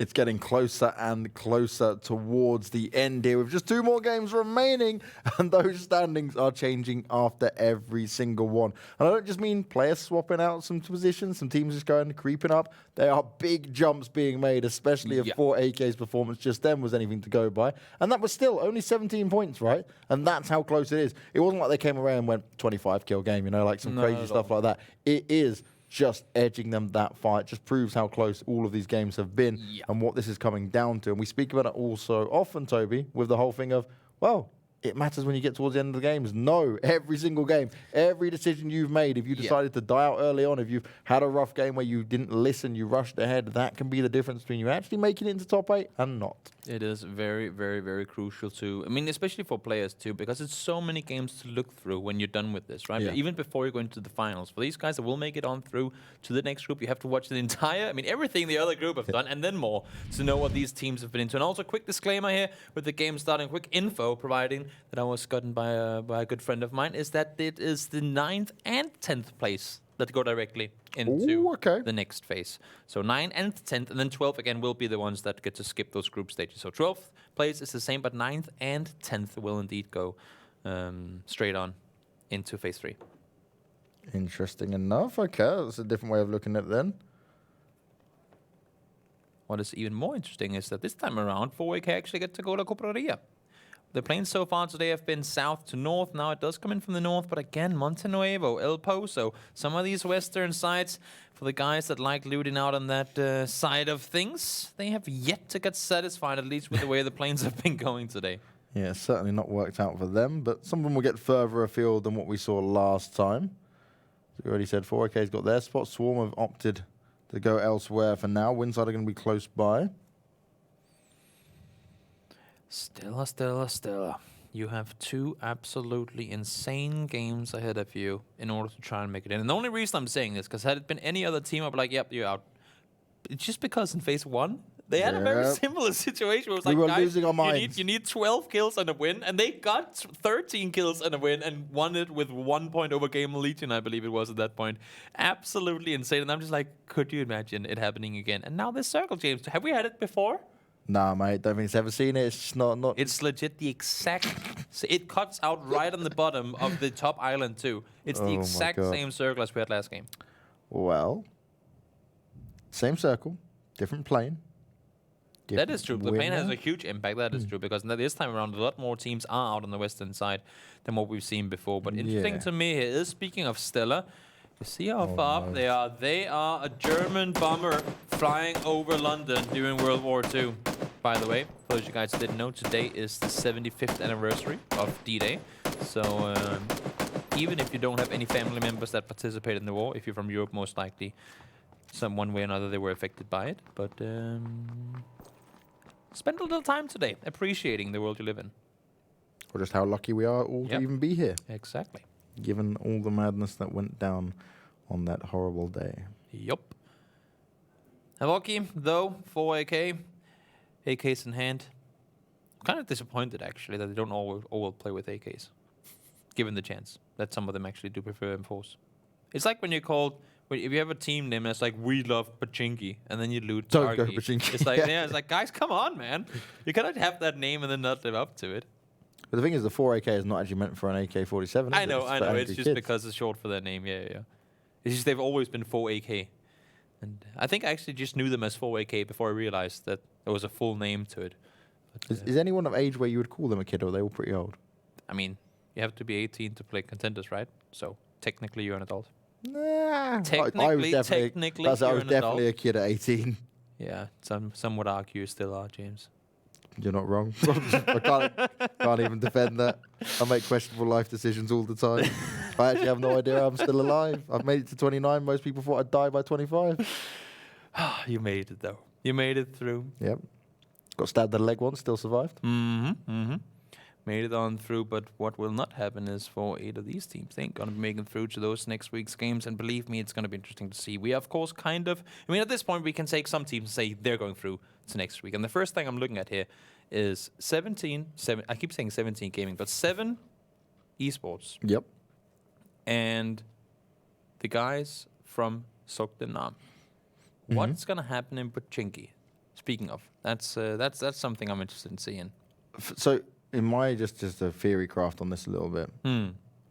It's getting closer and closer towards the end here with just 2 more games remaining, and those standings are changing after every single one. And I don't just mean players swapping out some positions, some teams just going creeping up. There are big jumps being made, especially if 4AK's performance just then was anything to go by. And that was still only 17 points, right? And that's how close it is. It wasn't like they came away and went 25 kill game, you know, like some crazy stuff like that. It is just edging them that far. It just proves how close all of these games have been and what this is coming down to. And we speak about it also often, Toby, with the whole thing of, well, it matters when you get towards the end of the games. No, every single game, every decision you've made, if you decided to die out early on, if you've had a rough game where you didn't listen, you rushed ahead, that can be the difference between you actually making it into top 8 and not. It is very, very, very crucial too. I mean, especially for players too, because it's so many games to look through when you're done with this, right? But even before you go into the finals, for these guys that will make it on through to the next group, you have to watch the entire, I mean, everything the other group have done, and then more, to know what these teams have been into. And also, quick disclaimer here with the game starting, quick info providing that I was gotten by a good friend of mine, is that it is the 9th and 10th place that go directly into the next phase. So 9th and 10th, and then 12th again will be the ones that get to skip those group stages. So 12th place is the same, but 9th and 10th will indeed go straight on into phase 3. Interesting enough. Okay, that's a different way of looking at it then. What is even more interesting is that this time around, 4AK actually get to go to Copraria. The planes so far today have been south to north. Now it does come in from the north, but again, Monte Nuevo, El Pozo, some of these western sides, for the guys that like looting out on that side of things, they have yet to get satisfied, at least with the way the planes have been going today. Yeah, certainly not worked out for them, but some of them will get further afield than what we saw last time. As we already said, 4AK's got their spot. Swarm have opted to go elsewhere for now. Winside are going to be close by. Stella. You have 2 absolutely insane games ahead of you in order to try and make it in. And the only reason I'm saying this, because had it been any other team, I'd be like, yep, you're out. It's just because in phase 1, they had a very similar situation where it was we like, were guys, losing our minds. You need 12 kills and a win, and they got 13 kills and a win and won it with 1 point over Game Legion, I believe it was at that point. Absolutely insane. And I'm just like, could you imagine it happening again? And now this circle, James, have we had it before? Nah, mate, don't think it's ever seen it. It's just not. It's legit the exact. So it cuts out right on the bottom of the top island too. It's the exact same circle as we had last game. Well, same circle, different plane. That is true. The plane has a huge impact. That is true, because this time around, a lot more teams are out on the western side than what we've seen before. But interesting to me here is, speaking of Stella, you see how far up they are. They are a German bomber flying over London during World War II. By the way, for those of you guys that didn't know, today is the 75th anniversary of D-Day. So even if you don't have any family members that participated in the war, if you're from Europe, most likely, one way or another, they were affected by it. But spend a little time today appreciating the world you live in. Or just how lucky we are all to even be here. Exactly. Given all the madness that went down on that horrible day. Yup. Havoki, though, 4AK, AKs in hand. I'm kind of disappointed, actually, that they don't all play with AKs, given the chance that some of them actually do prefer M4s. It's like when you're called, if you have a team name that's like, we love Pachinki, and then you loot Don't go Targi. Pachinki. It's like, it's like, guys, come on, man. You cannot have that name and then not live up to it. But the thing is, the 4AK is not actually meant for an AK-47. I know. It's just because it's short for their name. Yeah. It's just they've always been 4AK. And I think I actually just knew them as 4AK before I realized that there was a full name to it. But, is anyone of age where you would call them a kid, or are they all pretty old? I mean, you have to be 18 to play Contenders, right? So technically you're an adult. Nah. Technically, I was definitely a kid at 18. Yeah, some would argue you still are, James. You're not wrong. I can't even defend that. I make questionable life decisions all the time. I actually have no idea I'm still alive. I've made it to 29. Most people thought I'd die by 25. You made it, though. You made it through. Yep. Got stabbed in the leg once, still survived. Made it on through, but what will not happen is for 8 of these teams. They ain't going to be making through to those next week's games, and believe me, it's going to be interesting to see. We, of course, I mean, at this point, we can take some teams and say they're going through to next week. And the first thing I'm looking at here is I keep saying 17 Gaming, but 7 Esports. Yep. And the guys from Sogdinam. What's going to happen in Pachinki? Speaking of, that's something I'm interested in seeing. So, in my just a theory craft on this a little bit,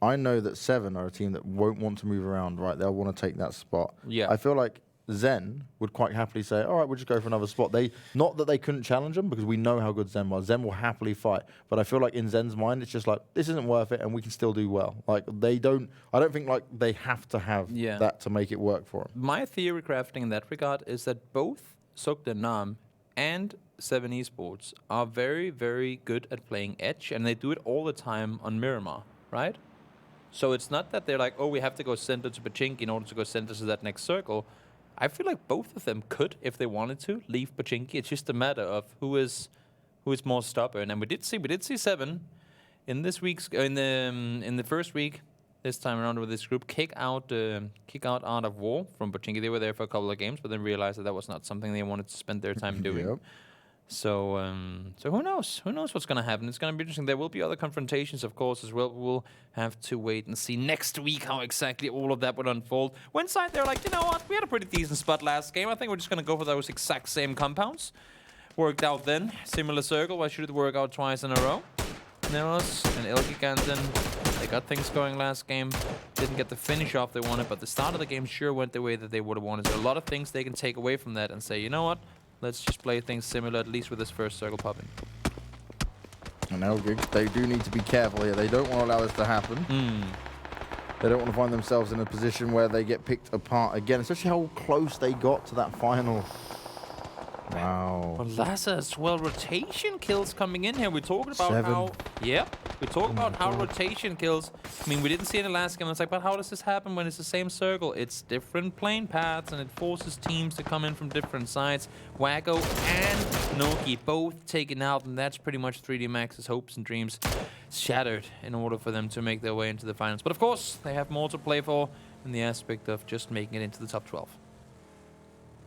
I know that Se7en are a team that won't want to move around, right? They'll want to take that spot. Yeah. I feel like Zen would quite happily say, all right, we'll just go for another spot. Not that they couldn't challenge them, because we know how good Zen was. Zen will happily fight. But I feel like in Zen's mind, it's just like, this isn't worth it, and we can still do well. Like, I don't think like they have to have that to make it work for them. My theory crafting in that regard is that both Se7en and Se7en Esports are very, very good at playing Edge, and they do it all the time on Miramar, right? So it's not that they're like, oh, we have to go center to Pachinki in order to go center to that next circle. I feel like both of them could, if they wanted to, leave Pachinki. It's just a matter of who is more stubborn. And we did see Se7en in this week's in the first week this time around with this group kick out Art of War from Pachinki. They were there for a couple of games, but then realized that was not something they wanted to spend their time doing. Yep. So who knows? Who knows what's going to happen? It's going to be interesting. There will be other confrontations, of course, as well. We'll have to wait and see next week how exactly all of that would unfold. Winside, they're like, you know what? We had a pretty decent spot last game. I think we're just going to go for those exact same compounds. Worked out then. Similar circle. Why should it work out twice in a row? Neros and Elgiganten, they got things going last game. Didn't get the finish off they wanted, but the start of the game sure went the way that they would have wanted. So a lot of things they can take away from that and say, you know what? Let's just play things similar, at least with this first circle popping. And Elgig, they do need to be careful here. They don't want to allow this to happen. They don't want to find themselves in a position where they get picked apart again, especially how close they got to that final. Wow. But Laza as well, rotation kills coming in here. We're talking about 7. how... Yeah, we're talking about how rotation kills... I mean, we didn't see it in the last game. It's like, but how does this happen when it's the same circle? It's different plane paths, and it forces teams to come in from different sides. Waggo and Noki both taken out, and that's pretty much 3D Max's hopes and dreams shattered in order for them to make their way into the finals. But of course, they have more to play for in the aspect of just making it into the top 12.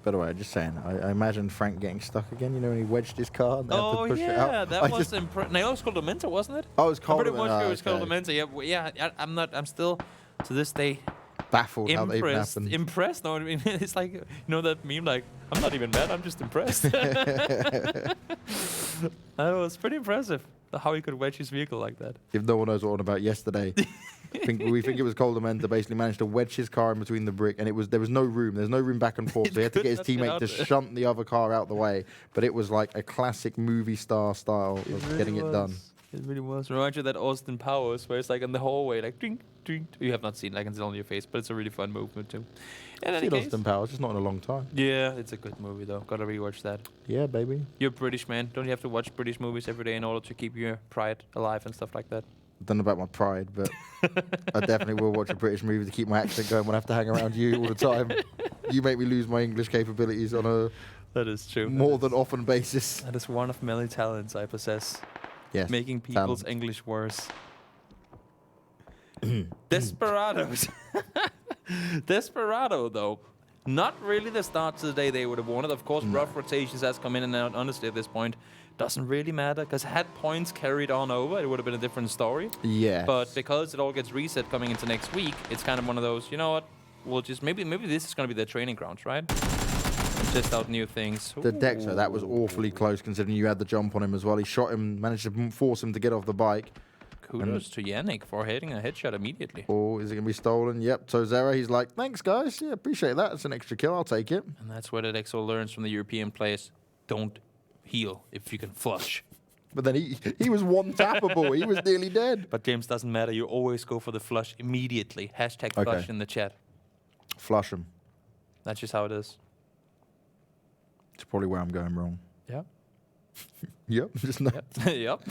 By the way, just saying, I imagine Frank getting stuck again, you know, when he wedged his car and they had to push it out. That was impressive. No, it was called Lamenta, wasn't it? Oh, it was called I'm pretty much sure it was called Lamenta. Yeah, I'm still, to this day, baffled how that even happened. Impressed, know what I mean? It's like, you know that meme, like, I'm not even mad, I'm just impressed. That was pretty impressive, how he could wedge his vehicle like that. If no one knows what I'm on about, yesterday, we think it was Coldamenta basically managed to wedge his car in between the brick, and there was no room. There's no room back and forth. So he had to get his teammate to shunt the other car out the way. But it was like a classic movie star style of getting it done. It really was. Reminds you of that Austin Powers, where it's like in the hallway, like drink, drink. You have not seen, I can tell on your face, but it's a really fun movement too. I've seen Austin Powers, just not in a long time. Yeah, it's a good movie though. Gotta rewatch that. Yeah, baby. You're British, man. Don't you have to watch British movies every day in order to keep your pride alive and stuff like that? I don't know about my pride, but I definitely will watch a British movie to keep my accent going when I have to hang around you all the time. You make me lose my English capabilities on a that is true. More than often basis. That is one of many talents I possess. Yes. Making people's English worse. Desperados. Desperado, though. Not really the start to the day they would have wanted. Of course, rough rotations has come in and out. Honestly, at this point, doesn't really matter. Because had points carried on over, it would have been a different story. Yeah. But because it all gets reset coming into next week, it's kind of one of those, you know what? We'll just, maybe this is going to be their training grounds, right? Test out new things. The Dexter, that was awfully close considering you had the jump on him as well. He shot him, managed to force him to get off the bike. Kudos to Yannick for hitting a headshot immediately. Oh, is it going to be stolen? Yep. So Zera, he's like, thanks, guys. Yeah, appreciate that. It's an extra kill. I'll take it. And that's where the Dexo learns from the European players. Don't heal if you can flush. But then he was one tappable. He was nearly dead. But James, doesn't matter. You always go for the flush immediately. Hashtag flush in the chat. Flush him. That's just how it is. It's probably where I'm going wrong. Yeah. Yep. Just no. Yep.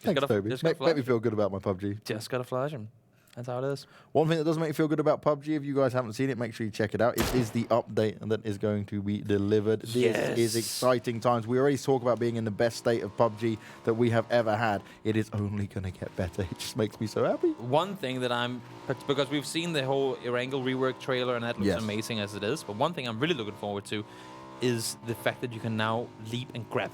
Thanks, Toby. Make me feel good about my PUBG. Just gotta flash him. That's how it is. One thing that does make me feel good about PUBG, if you guys haven't seen it, make sure you check it out. It is the update that is going to be delivered. This is exciting times. We already talk about being in the best state of PUBG that we have ever had. It is only going to get better. It just makes me so happy. One thing that because we've seen the whole Erangel rework trailer and that looks amazing as it is, but one thing I'm really looking forward to is the fact that you can now leap and grab.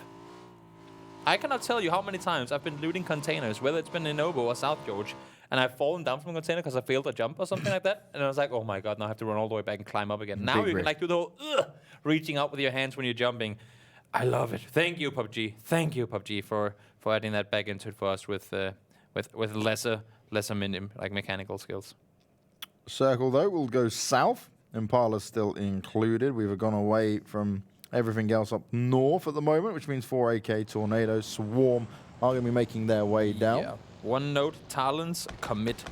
I cannot tell you how many times I've been looting containers, whether it's been in Novo or South George, and I've fallen down from a container because I failed a jump or something like that, and I was like, oh my god, now I have to run all the way back and climb up again. Now you can like do the whole reaching out with your hands when you're jumping. I love it. Thank you, PUBG. Thank you, PUBG, for adding that back into it for us with lesser mechanical skills. Circle, though, will go south. Impala's still included. We've gone away from everything else up north at the moment, which means 4AK, Tornado, Swarm are going to be making their way down. Yeah. One note, Tarlans, commit.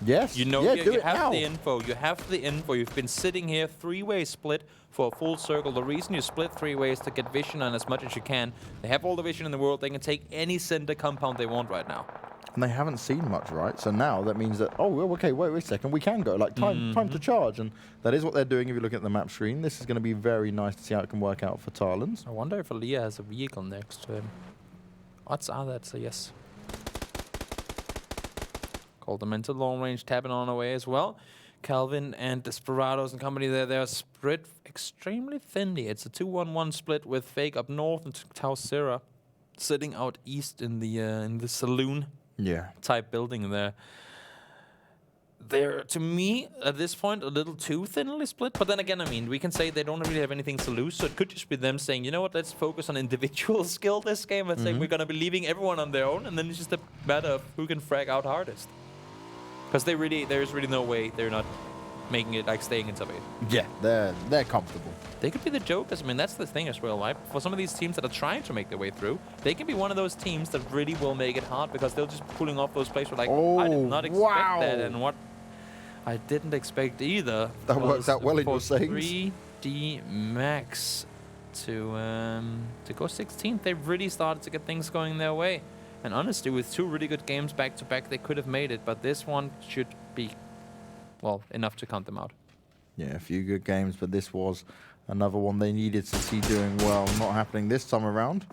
Yes. You know, yeah, you have now. the info. You have the info. You've been sitting here, three-way split for a full circle. The reason you split three ways to get vision on as much as you can. They have all the vision in the world. They can take any center compound they want right now. And they haven't seen much, right? So now that means that, oh, well, okay, wait a second, we can go. Like, time to charge. And that is what they're doing if you look at the map screen. This is going to be very nice to see how it can work out for Tarlans. I wonder if Aliyah has a vehicle next to him. Odds are that, so yes. Called them into long range, tapping on away as well. Calvin and Desperados and company there, they're split extremely thinly. It's a 2-1-1 split with Fake up north and Tausira sitting out east in the saloon type building there. They're, to me, at this point, a little too thinly split. But then again, I mean, we can say they don't really have anything to lose. So it could just be them saying, you know what, let's focus on individual skill this game. Let's say we're going to be leaving everyone on their own. And then it's just a matter of who can frag out hardest. Because there's really no way they're not making it, like, staying in top 8. Yeah, they're comfortable. They could be the jokers. I mean, that's the thing as well, right? For some of these teams that are trying to make their way through, they can be one of those teams that really will make it hard because they'll just pulling off those plays where, like, I did not expect that. And what I didn't expect either. That works out well in your sayings. 3D Max to go 16th. They really started to get things going their way. And honestly, with two really good games back to back, they could have made it. But this one should be, well, enough to count them out. Yeah, a few good games, but this was another one they needed to see doing well. Not happening this time around.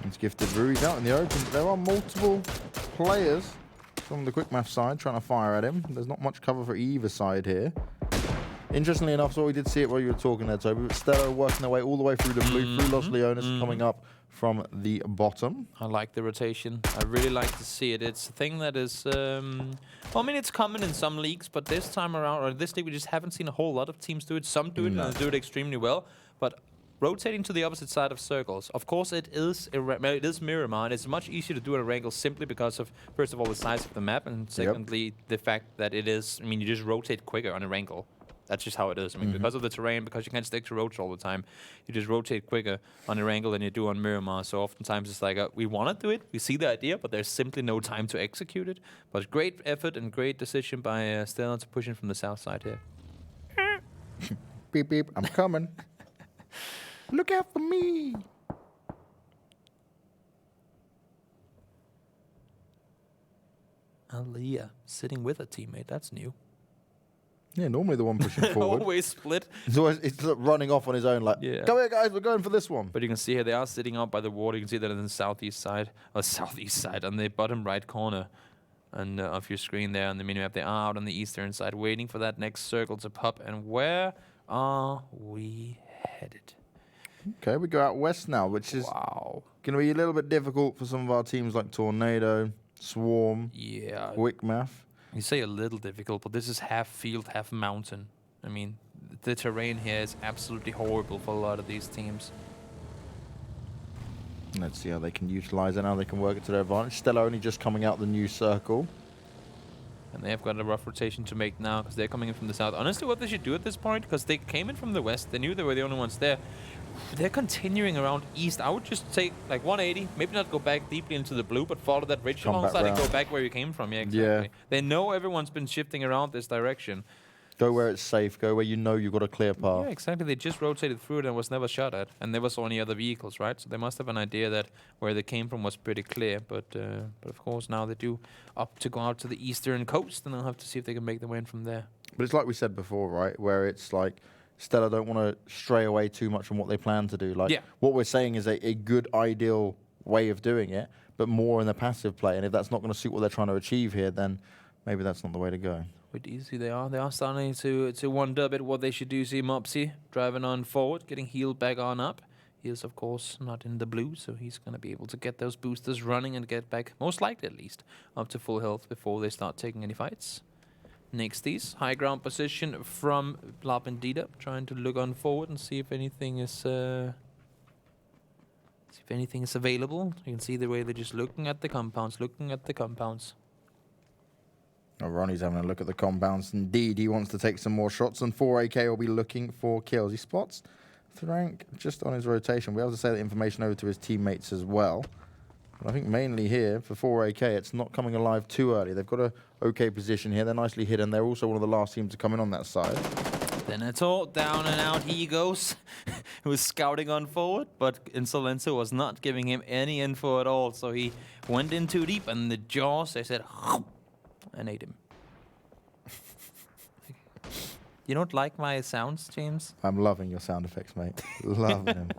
It's gifted Rui's out in the open, but there are multiple players from the Quickmath side trying to fire at him. There's not much cover for either side here. Interestingly enough, so we did see it while you were talking there, Toby, but Stella working their way all the way through the blue, through Los Leones, coming up from the bottom. I like the rotation. I really like to see it. It's a thing that is, well, I mean, it's common in some leagues, but this time around, or this league, we just haven't seen a whole lot of teams do it. Some do it and do it extremely well, but rotating to the opposite side of circles. Of course, it is Miramar, and it's much easier to do at a angle simply because of, first of all, the size of the map, and secondly, the fact that it is, I mean, you just rotate quicker on a angle. That's just how it is. I mean, because of the terrain, because you can't stick to roads all the time, you just rotate quicker on a angle than you do on Miramar. So oftentimes it's like, we want to do it, we see the idea, but there's simply no time to execute it. But great effort and great decision by Stella to push in from the south side here. Beep, beep, I'm coming. Look out for me. Aliyah sitting with a teammate, that's new. Yeah, normally the one pushing forward. Always split. It's running off on his own, like, come here, guys, we're going for this one. But you can see here, they are sitting out by the water. You can see that in the southeast side, on the bottom right corner and of your screen there on the minimap. They are out on the eastern side, waiting for that next circle to pop. And where are we headed? Okay, we go out west now, which is going to be a little bit difficult for some of our teams like Tornado, Swarm, Quickmath. You say a little difficult, but this is half field, half mountain. I mean, the terrain here is absolutely horrible for a lot of these teams. Let's see how they can utilize it, how they can work it to their advantage. Stella only just coming out the new circle. And they have got a rough rotation to make now because they're coming in from the south. Honestly, what they should do at this point, because they came in from the west, they knew they were the only ones there. They're continuing around east. I would just take like 180, maybe not go back deeply into the blue, but follow that ridge alongside and go back where you came from. Yeah, exactly. They know everyone's been shifting around this direction. Go where it's safe. Go where you know you've got a clear path. Yeah, exactly. They just rotated through it and was never shot at, and never saw any other vehicles, right? So they must have an idea that where they came from was pretty clear. But of course now they do opt to go out to the eastern coast, and they'll have to see if they can make their way in from there. But it's like we said before, right? Where it's like Stella don't want to stray away too much from what they plan to do. Like what we're saying is a good ideal way of doing it, but more in the passive play. And if that's not going to suit what they're trying to achieve here, then maybe that's not the way to go. With easy they are starting to wonder a bit what they should do. See Mopsy driving on forward, getting healed back on up. He is of course not in the blue, so he's going to be able to get those boosters running and get back, most likely at least, up to full health before they start taking any fights. Nexties, high ground position from Blab and Dida, trying to look on forward and see if anything is See if anything is available. You can see the way they're just looking at the compounds, Oh, Ronnie's having a look at the compounds. Indeed, he wants to take some more shots, and 4AK will be looking for kills. He spots Thrank just on his rotation. We'll be able to say that information over to his teammates as well. But I think mainly here, for 4AK, it's not coming alive too early. They've got a okay position here. They're nicely hidden. They're also one of the last teams to come in on that side. Then it's all down and out he goes. He was scouting on forward, but Insolenzo was not giving him any info at all. So he went in too deep, and the jaws, they said, and ate him. You don't like my sounds, James? I'm loving your sound effects, mate. Loving them.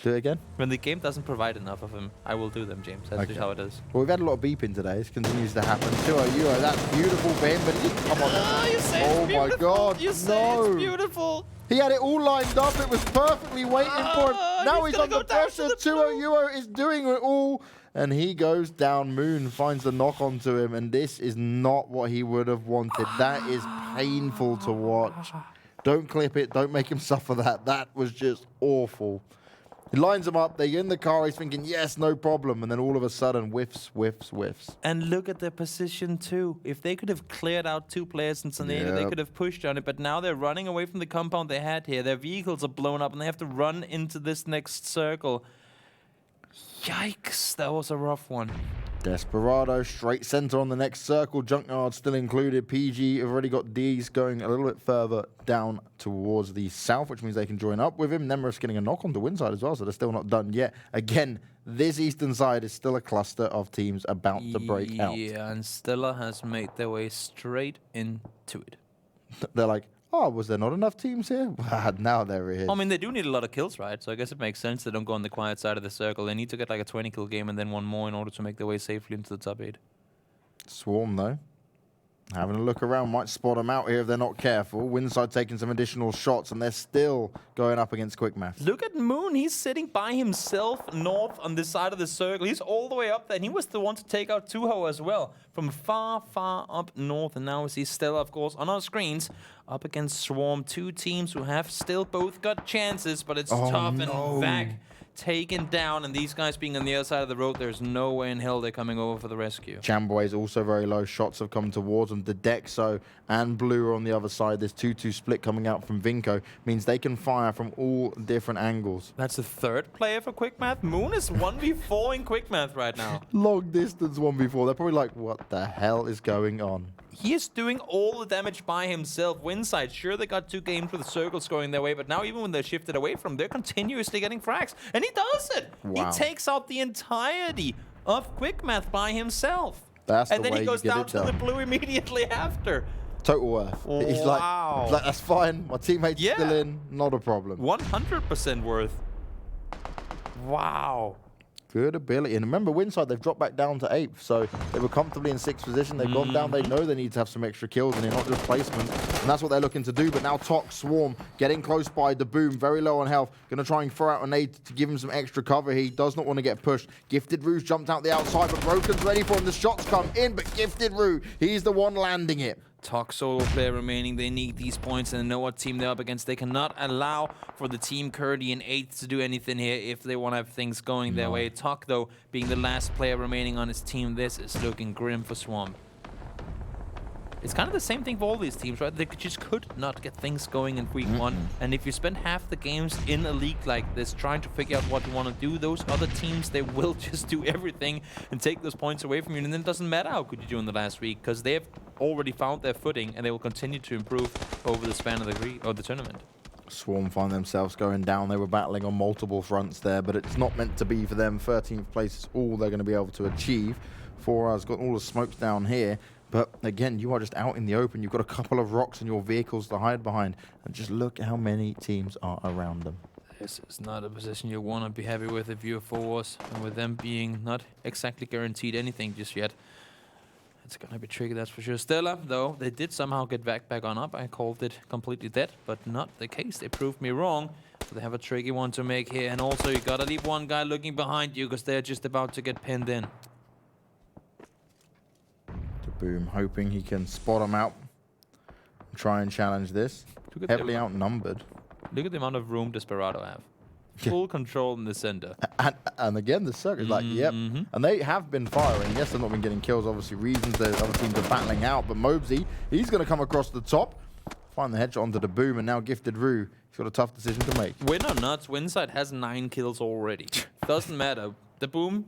Do it again? When the game doesn't provide enough of them, I will do them, James. That's just how it is. Well, we've had a lot of beeping today. This continues to happen. 2-0, that's beautiful for him, but come on. Oh, you say oh it's my God, you say it's beautiful. He had it all lined up. It was perfectly waiting for him. Now he's under pressure. 2-0 is doing it all. And he goes down. Moon finds the knock onto him, and this is not what he would have wanted. That is painful to watch. Don't clip it. Don't make him suffer that. That was just awful. He lines them up. They're in the car. He's thinking, yes, no problem. And then all of a sudden, whiffs. And look at their position, too. If they could have cleared out 2 players in Saneda, they could have pushed on it. But now they're running away from the compound they had here. Their vehicles are blown up, and they have to run into this next circle. Yikes, that was a rough one. Desperado straight center on the next circle. Junkyard still included. PG have already got D's going a little bit further down towards the south, which means they can join up with him. Nemrif's getting a knock on the Winside as well, so they're still not done yet. Again, this eastern side is still a cluster of teams about to break out. Yeah, and Stella has made their way straight into it. They're like, oh, was there not enough teams here? Now they're here. I mean, they do need a lot of kills, right? So I guess it makes sense they don't go on the quiet side of the circle. They need to get like a 20-kill game and then one more in order to make their way safely into the top 8. Swarm, though. Having a look around, might spot them out here if they're not careful. Winside taking some additional shots, and they're still going up against Quickmath. Look at Moon. He's sitting by himself north on this side of the circle. He's all the way up there, and he was the one to take out Tuho as well from far, far up north. And now we see Stella, of course, on our screens up against Swarm. 2 teams who have still both got chances, but it's tough. And Vac taken down, and these guys being on the other side of the road, there's no way in hell they're coming over for the rescue. Chamboy is also very low. Shots have come towards them. The Dexo and Blue are on the other side. This 2-2 split coming out from Vinco means they can fire from all different angles. That's the 3rd player for Quickmath. Moon is 1v4 in Quickmath right now. Long distance 1v4. They're probably like, what the hell is going on? He is doing all the damage by himself. Winside, sure, they got 2 games with the circles going their way, but now even when they're shifted away from, they're continuously getting frags. And he does it! Wow. He takes out the entirety of Quickmath by himself. That's and the then way he goes you get down it to done. the blue immediately after. Total worth. He's Wow. like, that's fine. My teammate's still in. Not a problem. 100% worth. Wow. Good ability. And remember, Winside, they've dropped back down to 8th, so they were comfortably in 6th position. They've gone down. They know they need to have some extra kills, and they're not just placement. And that's what they're looking to do. But now Tox, Swarm, getting close by the Boom, very low on health. Going to try and throw out a nade to give him some extra cover. He does not want to get pushed. Gifted Rue's jumped out the outside, but Broken's ready for him. The shots come in, but Gifted Rue, he's the one landing it. Talk solo player remaining. They need these points, and they know what team they're up against. They cannot allow for the team Curdy and 8th to do anything here if they want to have things going their way. Talk, though, being the last player remaining on his team, this is looking grim for Swamp. It's kind of the same thing for all these teams, right? They just could not get things going in week 1. And if you spend half the games in a league like this trying to figure out what you want to do, those other teams, they will just do everything and take those points away from you. And then it doesn't matter how good you do in the last week, because they have already found their footing, and they will continue to improve over the span of the tournament. Swarm find themselves going down. They were battling on multiple fronts there, but it's not meant to be for them. 13th place is all they're going to be able to achieve. 4R's got all the smokes down here. But again, you are just out in the open. You've got a couple of rocks and your vehicles to hide behind. And just look at how many teams are around them. This is not a position you want to be happy with if you're 4Rs. And with them being not exactly guaranteed anything just yet, it's going to be tricky, that's for sure. Stella, though, they did somehow get back on up. I called it completely dead, but not the case. They proved me wrong. So they have a tricky one to make here. And also, you got to leave one guy looking behind you because they're just about to get pinned in. Boom, hoping he can spot him out and try and challenge this. Heavily outnumbered. Look at the amount of room Desperado have. Full control in the center. And again, the circuit's like, yep. And they have been firing. Yes, they've not been getting kills, obviously reasons the other teams are battling out. But Mobsy, he's going to come across the top, find the headshot onto the boom, and now Gifted Rue, he's got a tough decision to make. Win or nuts, Winside has 9 kills already. Doesn't matter. The boom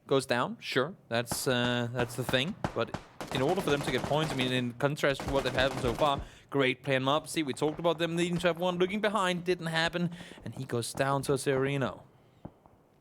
goes down, sure, that's the thing. But in order for them to get points, I mean, in contrast to what they've had so far, great play on Mopsy. We talked about them needing to have one looking behind, didn't happen, and he goes down to Sereno.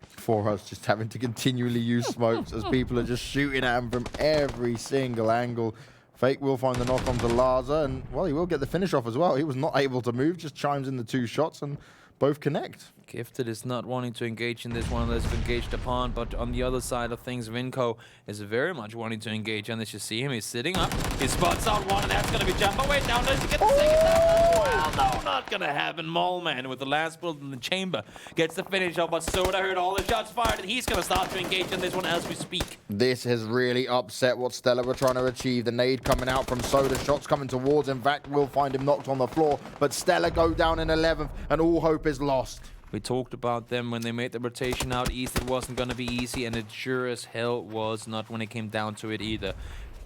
For us, just having to continually use smokes as people are just shooting at him from every single angle. Fake will find the knock onto Larza, and, well, he will get the finish off as well. He was not able to move, just chimes in the 2 shots, and both connect. Gifted is not wanting to engage in this one that's engaged upon, but on the other side of things, Vinco is very much wanting to engage on this. You see him, he's sitting up, he spots out one, and that's going to be jump. Oh, wait, down, does he get the second down? Well, no, not going to happen. Mallman with the last bullet in the chamber gets the finish off, but Soda heard all the shots fired, and he's going to start to engage in this one as we speak. This has really upset what Stella were trying to achieve. The nade coming out from Soda, shots coming towards him. Vac will find him knocked on the floor, but Stella go down in 11th, and all hope is lost. We talked about them when they made the rotation out east. It wasn't going to be easy, and it sure as hell was not when it came down to it either.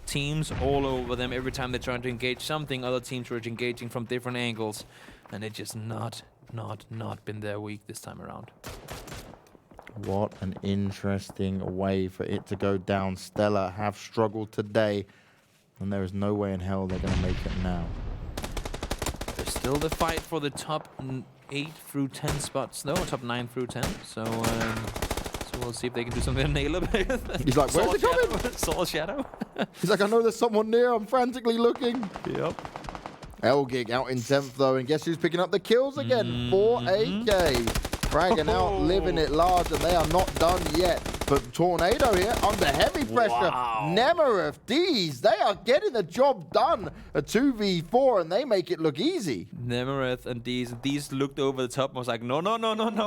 Teams all over them. Every time they're trying to engage something, other teams were engaging from different angles, and it just not been their week this time around. What an interesting way for it to go down. Stella have struggled today, and there is no way in hell they're going to make it now. There's still the fight for the top 8 through 10 spots. No, top 9 through 10. So we'll see if they can do something to nail him. He's like, where's it coming? Soul Shadow. He's like, I know there's someone near. I'm frantically looking. Yep. Elgig out in 10th, though, and guess who's picking up the kills again? 4AK. Fragging out, living it large, and they are not done yet. But Tornado here under heavy pressure. Wow. Nemerith, D's, they are getting the job done. A 2v4, and they make it look easy. Nemerith and D's looked over the top and was like, no,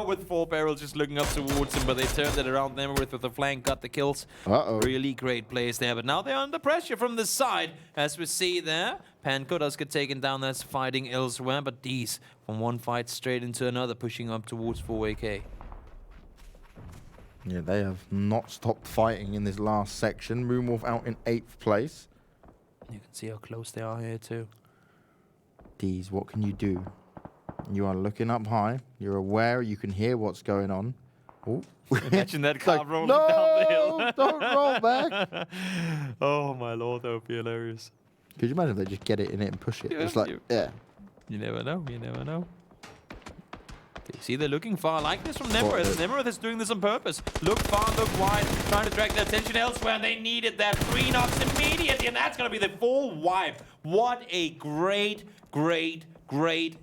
with 4 barrels just looking up towards him, but they turned it around. Nemerith with the flank got the kills. Really great plays there, but now they're under pressure from the side, as we see there. Panko does get taken down, that's fighting elsewhere, but D's from one fight straight into another, pushing up towards 4AK. Yeah, they have not stopped fighting in this last section. Moonwolf out in 8th place. You can see how close they are here too. D's, what can you do? You are looking up high. You're aware. You can hear what's going on. Oh. Imagine that car rolling no, down the hill. Don't roll back. Oh my lord, that would be hilarious. Could you imagine if they just get it in it and push it? Yeah, It's like, yeah. You never know. You never know. You see, they're looking far. I like this from Nemerith. Nemerith is doing this on purpose. Look far, look wide, trying to drag their attention elsewhere. They needed that 3 knocks immediately, and that's going to be the full wipe. What a great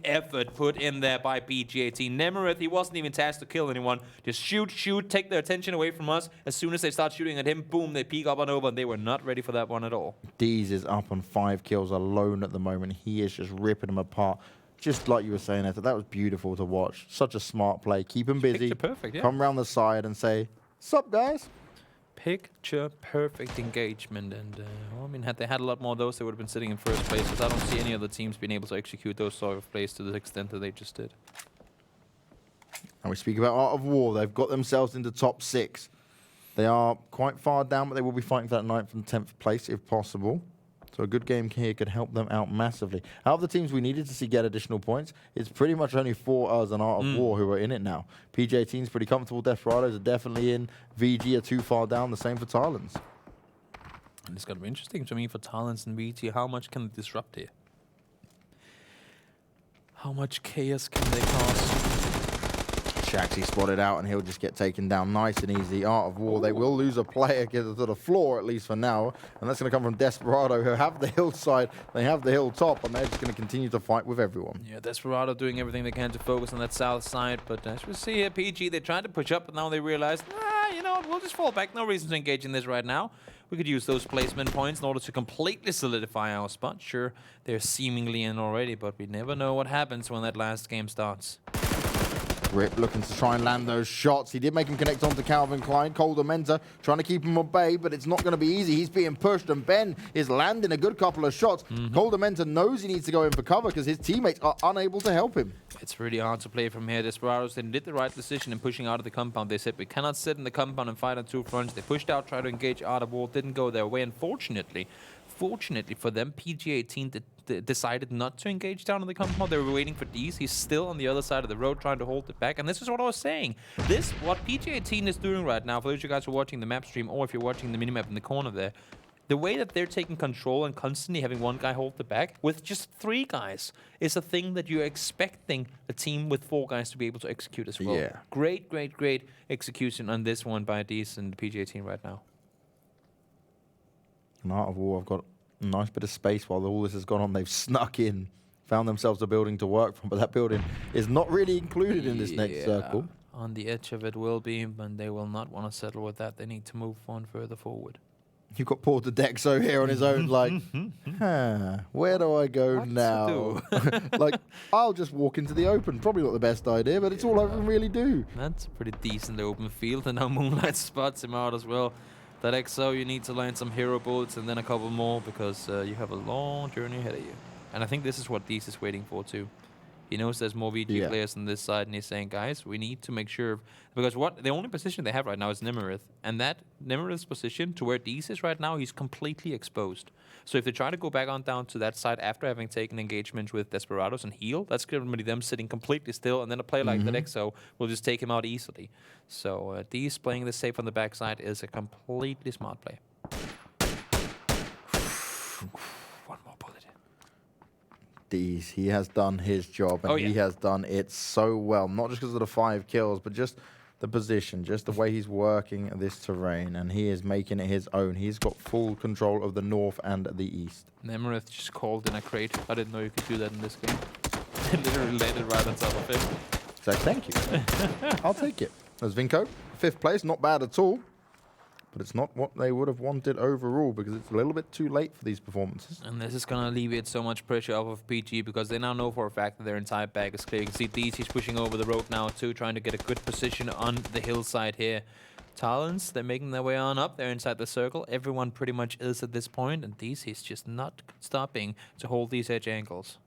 effort put in there by PG18. Nemerith, he wasn't even tasked to kill anyone. Just shoot, take their attention away from us. As soon as they start shooting at him, boom, they peek up and over, and they were not ready for that one at all. Deez is up on 5 kills alone at the moment. He is just ripping them apart. Just like you were saying, Ether, that was beautiful to watch. Such a smart play. Keep him busy. Picture perfect, yeah. Come around the side and say, sup, guys? Picture perfect engagement. And, well, I mean, had they had a lot more of those, they would have been sitting in first place. Because I don't see any other teams being able to execute those sort of plays to the extent that they just did. And we speak about Art of War. They've got themselves into top 6. They are quite far down, but they will be fighting for that 9th and 10th place if possible. So a good game here could help them out massively. Out of the teams we needed to see get additional points, it's pretty much only 4 us and Art of War who are in it now. PJ18's pretty comfortable. Desperados are definitely in. VG are too far down. The same for Tarlans. And it's going to be interesting to me for Tarlans and VG. How much can they disrupt here? How much chaos can they cause? Shaxi spotted out, and he'll just get taken down nice and easy. Art of War, they will lose a player to the floor, at least for now, and that's going to come from Desperado, who have the hillside, they have the hilltop, and they're just going to continue to fight with everyone. Yeah, Desperado doing everything they can to focus on that south side, but as we see here, PG, they tried to push up, but now they realize, you know what, we'll just fall back. No reason to engage in this right now. We could use those placement points in order to completely solidify our spot. Sure, they're seemingly in already, but we never know what happens when that last game starts. Grip looking to try and land those shots. He did make him connect onto Calvin Klein. Cole Dementa trying to keep him at bay, but it's not going to be easy. He's being pushed, and Ben is landing a good couple of shots. Cole Dementa knows he needs to go in for cover because his teammates are unable to help him. It's really hard to play from here. Desperados, they did the right decision in pushing out of the compound. They said, we cannot sit in the compound and fight on two fronts. They pushed out, tried to engage out of wall, didn't go their way. Unfortunately, fortunately for them, PG18 decided not to engage down in the compound. They were waiting for Deez. He's still on the other side of the road trying to hold it back. And this is what I was saying. What PG18 is doing right now, for those of you guys who are watching the map stream, or if you're watching the minimap in the corner there, the way that they're taking control and constantly having one guy hold the back with just 3 guys is a thing that you're expecting a team with 4 guys to be able to execute as well. Yeah. Great, great, great execution on this one by Deez and PG18 right now. And out of war, I've got a nice bit of space while all this has gone on. They've snuck in, found themselves a building to work from, but that building is not really included in this next circle. On the edge of it will be, but they will not want to settle with that. They need to move one further forward. You've got Paul Dexo here on his own, like, where do I go What now? to do? Like, I'll just walk into the open. Probably not the best idea, but it's all I can really do. That's a pretty decent open field, and now Moonlight spots him out as well. That XO, you need to land some hero bullets and then a couple more because you have a long journey ahead of you. And I think this is what Deez is waiting for too. He knows there's more VG players on this side, and he's saying, guys, we need to make sure, because the only position they have right now is Nimmerith, and that Nimmerith's position to where Deez is right now, he's completely exposed. So if they try to go back on down to that side after having taken engagement with Desperados and heal, that's going to be them sitting completely still, and then a player like that EXO will just take him out easily. So Deez playing this safe on the backside is a completely smart play. One more bullet. Deez, he has done his job, and he has done it so well. Not just because of the 5 kills, but just the position, just the way he's working this terrain, and he is making it his own. He's got full control of the north and the east. Nemrith just called in a crate. I didn't know you could do that in this game. It literally landed right on top of him. So thank you. I'll take it. There's Vinco, 5th place, not bad at all. But it's not what they would have wanted overall because it's a little bit too late for these performances. And this is going to alleviate so much pressure off of PG because they now know for a fact that their entire bag is clear. You can see Deez, he's pushing over the road now too, trying to get a good position on the hillside here. Tarlans, they're making their way on up. They're inside the circle. Everyone pretty much is at this point, and Deez, he's just not stopping to hold these edge angles.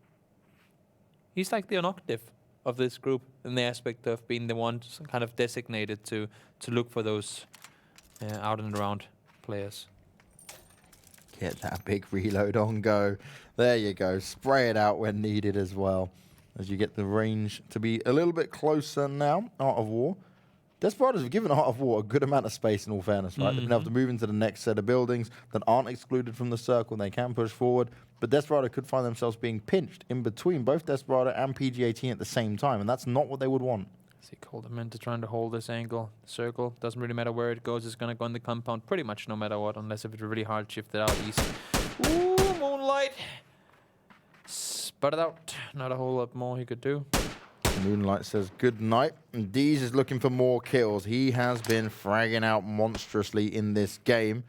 He's like the inoculative of this group in the aspect of being the one kind of designated to look for those out and around players. Get that big reload on go. There you go. Spray it out when needed as well. As you get the range to be a little bit closer now. Art of War. Desperados have given Art of War a good amount of space in all fairness, right? They've been able to move into the next set of buildings that aren't excluded from the circle. They can push forward. But Desperado could find themselves being pinched in between both Desperado and PG18 at the same time. And that's not what they would want. See, Coldamenta trying to hold this angle. Circle, doesn't really matter where it goes, it's going to go in the compound pretty much no matter what, unless if it's really hard shifted out east. Ooh, Moonlight! Sputtered out. Not a whole lot more he could do. Moonlight says good night. And Deez is looking for more kills. He has been fragging out monstrously in this game.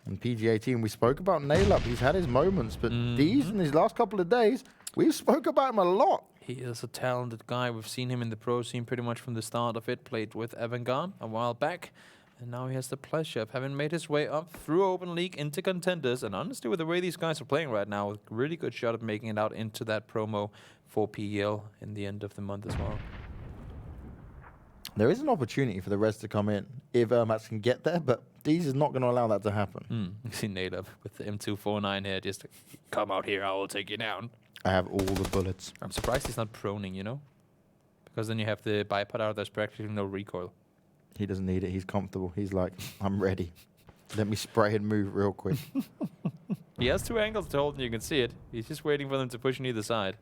And PG18, we spoke about Nail Up. He's had his moments, but Deez in these last couple of days, we've spoke about him a lot. He is a talented guy. We've seen him in the pro scene pretty much from the start of it. Played with Elgiganten a while back. And now he has the pleasure of having made his way up through Open League into Contenders. And honestly, with the way these guys are playing right now, a really good shot of making it out into that promo for PEL in the end of the month as well. There is an opportunity for the rest to come in if Ermax can get there, but Deez is not going to allow that to happen. You see Native with the M249 here. Just come out here, I will take you down. I have all the bullets. I'm surprised he's not proning, you know? Because then you have the bipod out, there's practically no recoil. He doesn't need it. He's comfortable. He's like, I'm ready. Let me spray and move real quick. He has 2 angles to hold, and you can see it. He's just waiting for them to push on either side.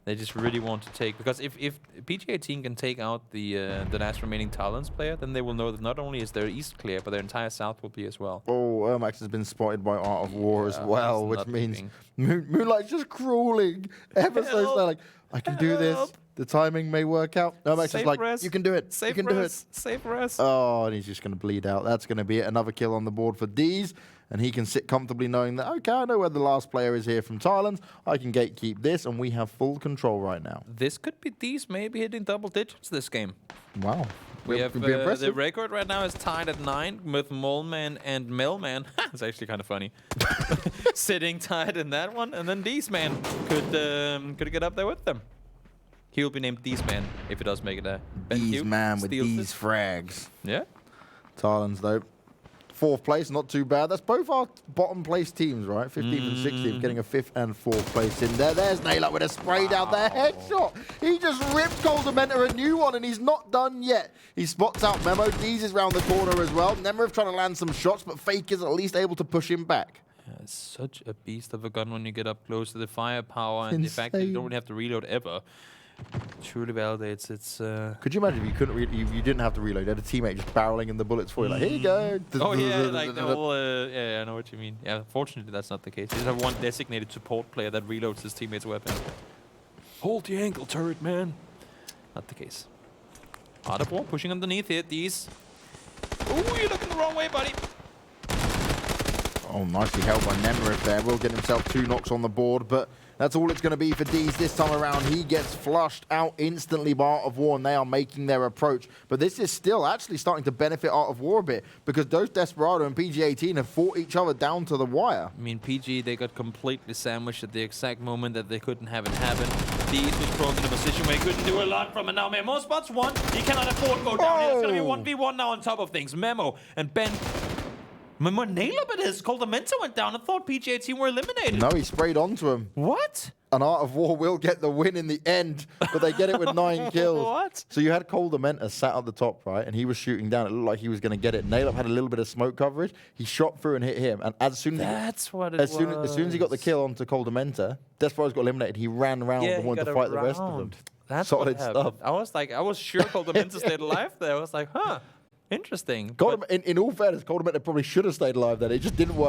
They just really want to take, because if PG18 can take out the last remaining Tarlans player, then they will know that not only is their east clear, but their entire south will be as well. Oh, Ermax has been spotted by Art of War as well, which means Moonlight's just crawling ever so slow. Like, I can do this. The timing may work out. Ermax is like, you can do it. You can do it. Safe rest. Oh, and he's just going to bleed out. That's going to be it. Another kill on the board for Deez. and he can sit comfortably knowing that, okay, I know where the last player is here from Tarlans. I can gatekeep this, and we have full control right now. This could be these maybe hitting double digits this game. Wow. We have Be impressive. the record right now is tied at 9 with Moleman and Melman. It's actually kind of funny. Sitting tied in that one, and then these man could get up there with them. He will be named These Man if he does make it there. These man with these frags. Yeah. Tarlans, though. 4th place, not too bad. That's both our bottom place teams, right? 15th and 16th, getting a 5th and 4th place in there. There's Nailup with a spray down there. Headshot. He just ripped Coldamenta a new one, and he's not done yet. He spots out Memo. Deez is round the corner as well. Nemriv trying to land some shots, but Fake is at least able to push him back. Yeah, it's such a beast of a gun when you get up close to the firepower and the fact that you don't really have to reload ever. Truly validates its. Could you imagine if you couldn't you didn't have to reload? You had a teammate just barreling in the bullets for you, like, here you go. Oh yeah, like the whole. Yeah, I know what you mean. Yeah, fortunately that's not the case. You just have one designated support player that reloads his teammate's weapon. Hold the ankle turret, man. Not the case. Audible pushing underneath it. These. Ooh, you're looking the wrong way, buddy. Oh, nicely held by Nemriv there. Will get himself 2 knocks on the board, but that's all it's going to be for Deez this time around. He gets flushed out instantly by Art of War, and they are making their approach. But this is still actually starting to benefit Art of War a bit, because those Desperado and PG-18 have fought each other down to the wire. I mean, PG, they got completely sandwiched at the exact moment that they couldn't have it happen. Deez was thrown in a position where he couldn't do a lot from it. Now Memo spots one. He cannot afford to go down. It's going to be 1v1 now on top of things. Memo and Ben. Remember, Nailup it is. Coldamenta went down. I thought PG-18 were eliminated. No, he sprayed onto him. What? And Art of War will get the win in the end, but they get it with 9 kills. What? So you had Coldamenta sat at the top, right? And he was shooting down. It looked like he was going to get it. Nailup had a little bit of smoke coverage. He shot through and hit him. And as soon as as soon as he got the kill onto Coldamenta, Desperado's got eliminated. He ran around and wanted to fight the rest of them. That's solid what stuff. I was sure Coldamenta stayed alive there. I was like, huh, interesting. In all fairness, Coldamenta probably should have stayed alive then. It just didn't work.